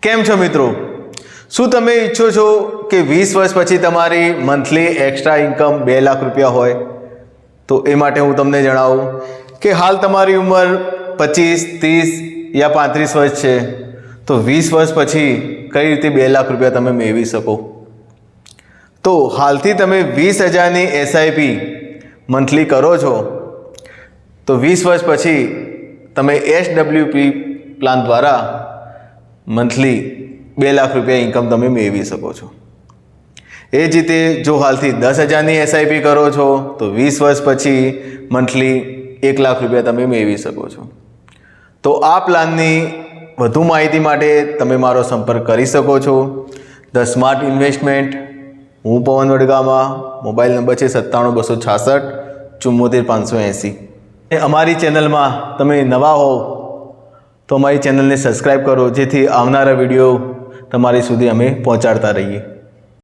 કેમ છો મિત્રો? શું તમે ઈચ્છો છો કે 20 વર્ષ પછી તમારી મંથલી એક્સ્ટ્રા ઇન્કમ 2 લાખ રૂપિયા હોય? તો એ માટે હું તમને જણાવું કે હાલ તમારી ઉંમર 25, 30 યા 35 વર્ષ છે, તો 20 વર્ષ પછી કઈ રીતે 2 લાખ રૂપિયા તમે મેળવી શકો? તો હાલથી તમે 20,000ની એસઆઈપી મંથલી કરો છો, તો 20 વર્ષ પછી તમે એસડબ્લ્યુપી પ્લાન દ્વારા મંથલી 2 લાખ રૂપિયા ઇન્કમ તમે મેળવી શકો છો. એ જ રીતે જો હાલથી 10,000ની એસઆઈપી કરો છો તો 20 વર્ષ પછી મંથલી 1 લાખ રૂપિયા તમે મેળવી શકો છો. તો આ પ્લાનની વધુ માહિતી માટે તમે મારો સંપર્ક કરી શકો છો. The smart investment. હું પવન વડગામા. મોબાઈલ નંબર છે 97 266 74 580. અમારી ચેનલમાં તમે નવા હો તો અમારી ચેનલને સબસ્ક્રાઈબ કરો, જેથી આવનારા વિડીયો તમારી સુધી અમે પહોંચાડતા રહીએ.